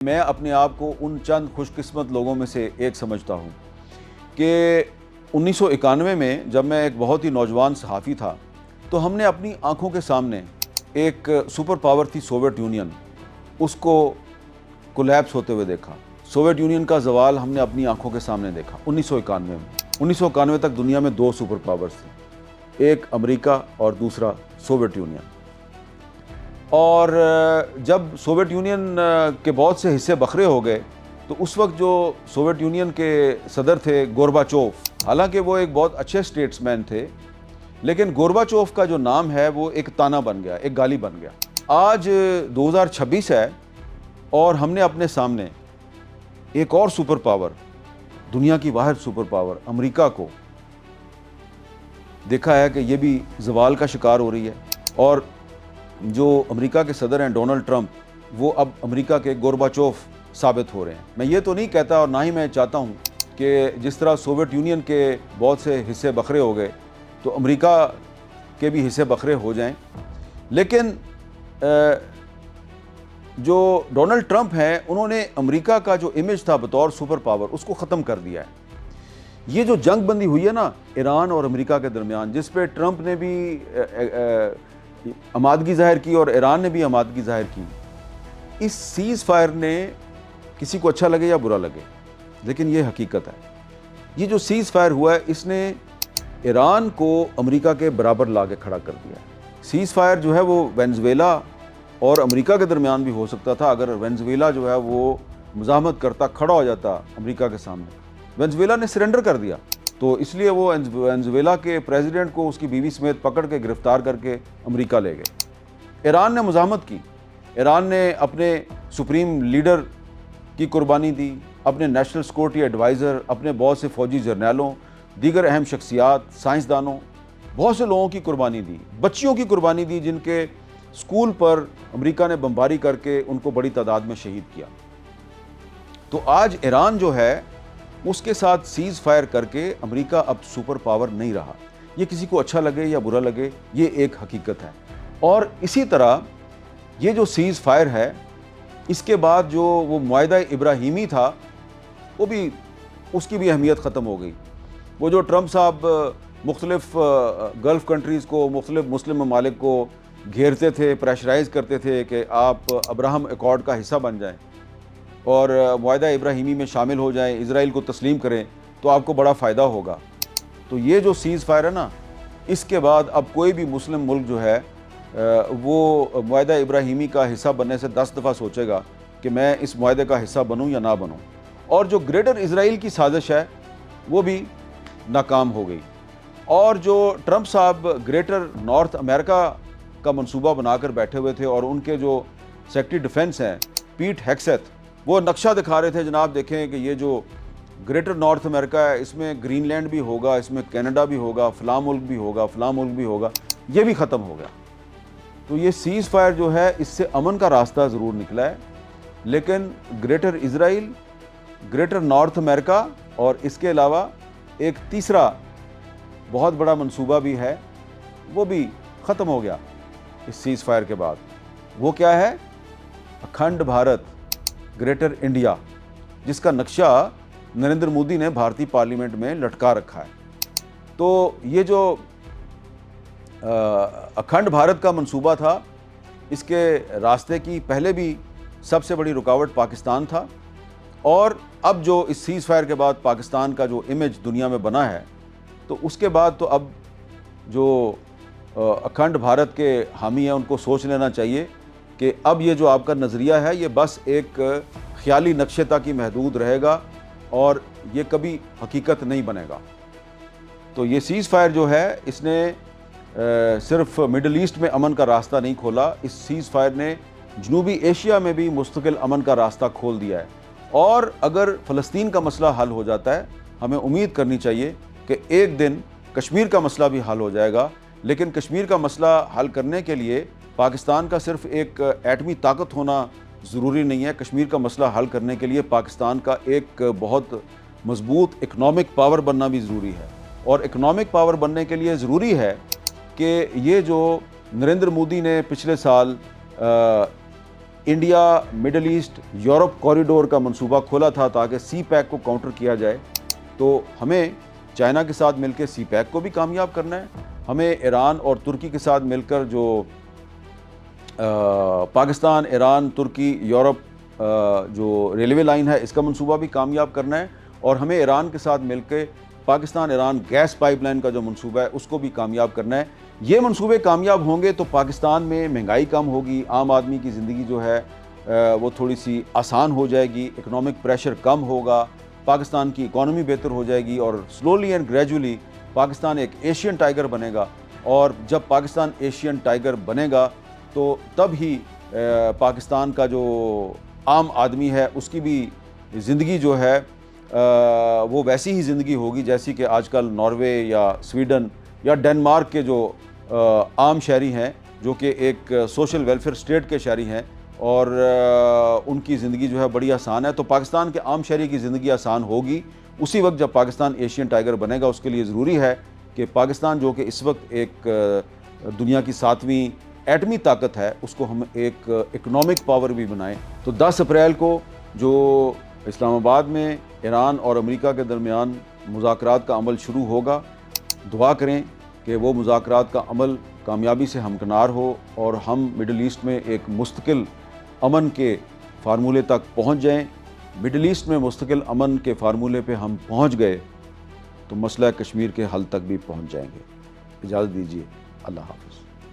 میں اپنے آپ کو ان چند خوش قسمت لوگوں میں سے ایک سمجھتا ہوں کہ 1991 میں جب میں ایک بہت ہی نوجوان صحافی تھا تو ہم نے اپنی آنکھوں کے سامنے ایک سپر پاور تھی سوویت یونین، اس کو کولیپس ہوتے ہوئے دیکھا۔ سوویت یونین کا زوال ہم نے اپنی آنکھوں کے سامنے دیکھا 1991 میں۔ 1991 تک دنیا میں دو سپر پاورز تھے، ایک امریکہ اور دوسرا سوویت یونین۔ اور جب سوویت یونین کے بہت سے حصے بکھرے ہو گئے تو اس وقت جو سوویت یونین کے صدر تھے گورباچوف، حالانکہ وہ ایک بہت اچھے اسٹیٹس مین تھے، لیکن گورباچوف کا جو نام ہے وہ ایک طعنہ بن گیا، ایک گالی بن گیا۔ آج 2026 ہے اور ہم نے اپنے سامنے ایک اور سپر پاور، دنیا کی واحد سپر پاور امریکہ کو دیکھا ہے کہ یہ بھی زوال کا شکار ہو رہی ہے، اور جو امریکہ کے صدر ہیں ڈونلڈ ٹرمپ، وہ اب امریکہ کے گورباچوف ثابت ہو رہے ہیں۔ میں یہ تو نہیں کہتا اور نہ ہی میں چاہتا ہوں کہ جس طرح سوویت یونین کے بہت سے حصے بکھرے ہو گئے تو امریکہ کے بھی حصے بکھرے ہو جائیں، لیکن جو ڈونلڈ ٹرمپ ہیں انہوں نے امریکہ کا جو امیج تھا بطور سپر پاور اس کو ختم کر دیا ہے۔ یہ جو جنگ بندی ہوئی ہے نا ایران اور امریکہ کے درمیان، جس پہ ٹرمپ نے بھی آمادگی ظاہر کی اور ایران نے بھی آمادگی ظاہر کی، اس سیز فائر نے کسی کو اچھا لگے یا برا لگے لیکن یہ حقیقت ہے۔ یہ جو سیز فائر ہوا ہے اس نے ایران کو امریکہ کے برابر لا کے کھڑا کر دیا ہے۔ سیز فائر جو ہے وہ وینزویلا اور امریکہ کے درمیان بھی ہو سکتا تھا اگر وینزویلا جو ہے وہ مزاحمت کرتا، کھڑا ہو جاتا امریکہ کے سامنے۔ وینزویلا نے سرنڈر کر دیا، تو اس لیے وہ وینزویلا کے پریزیڈنٹ کو اس کی بیوی سمیت پکڑ کے گرفتار کر کے امریکہ لے گئے۔ ایران نے مزاحمت کی، ایران نے اپنے سپریم لیڈر کی قربانی دی، اپنے نیشنل سیکورٹی ایڈوائزر، اپنے بہت سے فوجی جرنیلوں، دیگر اہم شخصیات، سائنسدانوں، بہت سے لوگوں کی قربانی دی، بچیوں کی قربانی دی جن کے اسکول پر امریکہ نے بمباری کر کے ان کو بڑی تعداد میں شہید کیا۔ تو آج ایران جو ہے اس کے ساتھ سیز فائر کر کے امریکہ اب سپر پاور نہیں رہا۔ یہ کسی کو اچھا لگے یا برا لگے یہ ایک حقیقت ہے۔ اور اسی طرح یہ جو سیز فائر ہے اس کے بعد جو وہ معاہدہ ابراہیمی تھا وہ بھی، اس کی بھی اہمیت ختم ہو گئی۔ وہ جو ٹرمپ صاحب مختلف گلف کنٹریز کو، مختلف مسلم ممالک کو گھیرتے تھے، پریشرائز کرتے تھے کہ آپ ابراہم ایکارڈ کا حصہ بن جائیں اور معاہدہ ابراہیمی میں شامل ہو جائیں، اسرائیل کو تسلیم کریں تو آپ کو بڑا فائدہ ہوگا۔ تو یہ جو سیز فائر ہے نا، اس کے بعد اب کوئی بھی مسلم ملک جو ہے وہ معاہدہ ابراہیمی کا حصہ بننے سے 10 دفعہ سوچے گا کہ میں اس معاہدے کا حصہ بنوں یا نہ بنوں۔ اور جو گریٹر اسرائیل کی سازش ہے وہ بھی ناکام ہو گئی۔ اور جو ٹرمپ صاحب گریٹر نارتھ امریکہ کا منصوبہ بنا کر بیٹھے ہوئے تھے، اور ان کے جو سیکرٹری ڈیفنس ہیں پیٹ ہیگسیتھ، وہ نقشہ دکھا رہے تھے، جناب دیکھیں کہ یہ جو گریٹر نارتھ امریکہ ہے اس میں گرین لینڈ بھی ہوگا، اس میں کینیڈا بھی ہوگا، فلاں ملک بھی ہوگا، فلاں ملک بھی ہوگا، یہ بھی ختم ہو گیا۔ تو یہ سیز فائر جو ہے اس سے امن کا راستہ ضرور نکلا ہے، لیکن گریٹر اسرائیل، گریٹر نارتھ امریکہ اور اس کے علاوہ ایک تیسرا بہت بڑا منصوبہ بھی ہے، وہ بھی ختم ہو گیا اس سیز فائر کے بعد۔ وہ کیا ہے؟ اکھنڈ بھارت، گریٹر انڈیا، جس کا نقشہ نریندر مودی نے بھارتی پارلیمنٹ میں لٹکا رکھا ہے۔ تو یہ جو اکھنڈ بھارت کا منصوبہ تھا، اس کے راستے کی پہلے بھی سب سے بڑی رکاوٹ پاکستان تھا، اور اب جو اس سیز فائر کے بعد پاکستان کا جو امیج دنیا میں بنا ہے، تو اس کے بعد تو اب جو اکھنڈ بھارت کے حامی ہیں ان کو سوچ لینا چاہیے کہ اب یہ جو آپ کا نظریہ ہے یہ بس ایک خیالی نقشے تک ہی محدود رہے گا اور یہ کبھی حقیقت نہیں بنے گا۔ تو یہ سیز فائر جو ہے اس نے صرف مڈل ایسٹ میں امن کا راستہ نہیں کھولا، اس سیز فائر نے جنوبی ایشیا میں بھی مستقل امن کا راستہ کھول دیا ہے۔ اور اگر فلسطین کا مسئلہ حل ہو جاتا ہے، ہمیں امید کرنی چاہیے کہ ایک دن کشمیر کا مسئلہ بھی حل ہو جائے گا، لیکن کشمیر کا مسئلہ حل کرنے کے لیے پاکستان کا صرف ایک ایٹمی طاقت ہونا ضروری نہیں ہے۔ کشمیر کا مسئلہ حل کرنے کے لیے پاکستان کا ایک بہت مضبوط اکنامک پاور بننا بھی ضروری ہے، اور اکنامک پاور بننے کے لیے ضروری ہے کہ یہ جو نریندر مودی نے پچھلے سال India Middle East Europe corridor کا منصوبہ کھولا تھا تاکہ سی پیک کو کاؤنٹر کیا جائے، تو ہمیں چائنا کے ساتھ مل کے سی پیک کو بھی کامیاب کرنا ہے، ہمیں ایران اور ترکی کے ساتھ مل کر جو پاکستان، ایران، ترکی، یورپ جو ریلوے لائن ہے اس کا منصوبہ بھی کامیاب کرنا ہے، اور ہمیں ایران کے ساتھ مل کے Pakistan Iran gas pipeline کا جو منصوبہ ہے اس کو بھی کامیاب کرنا ہے۔ یہ منصوبے کامیاب ہوں گے تو پاکستان میں مہنگائی کم ہوگی، عام آدمی کی زندگی جو ہے وہ تھوڑی سی آسان ہو جائے گی، اکنامک پریشر کم ہوگا، پاکستان کی اکانومی بہتر ہو جائے گی، اور سلولی اینڈ گریجولی پاکستان ایک ایشین ٹائیگر بنے گا، اور جب پاکستان ایشین ٹائیگر بنے گا تو تب ہی پاکستان کا جو عام آدمی ہے اس کی بھی زندگی جو ہے وہ ویسی ہی زندگی ہوگی جیسی کہ آج کل ناروے یا سویڈن یا ڈنمارک کے جو عام شہری ہیں، جو کہ ایک سوشل ویلفیئر اسٹیٹ کے شہری ہیں، اور ان کی زندگی جو ہے بڑی آسان ہے۔ تو پاکستان کے عام شہری کی زندگی آسان ہوگی اسی وقت جب پاکستان ایشین ٹائیگر بنے گا۔ اس کے لیے ضروری ہے کہ پاکستان جو کہ اس وقت ایک دنیا کی 7ویں ایٹمی طاقت ہے، اس کو ہم ایک اکنامک پاور بھی بنائیں۔ تو 10 اپریل کو جو اسلام آباد میں ایران اور امریکہ کے درمیان مذاکرات کا عمل شروع ہوگا، دعا کریں کہ وہ مذاکرات کا عمل کامیابی سے ہمکنار ہو اور ہم مڈل ایسٹ میں ایک مستقل امن کے فارمولے تک پہنچ جائیں۔ مڈل ایسٹ میں مستقل امن کے فارمولے پہ ہم پہنچ گئے تو مسئلہ کشمیر کے حل تک بھی پہنچ جائیں گے۔ اجازت دیجیے، اللہ حافظ۔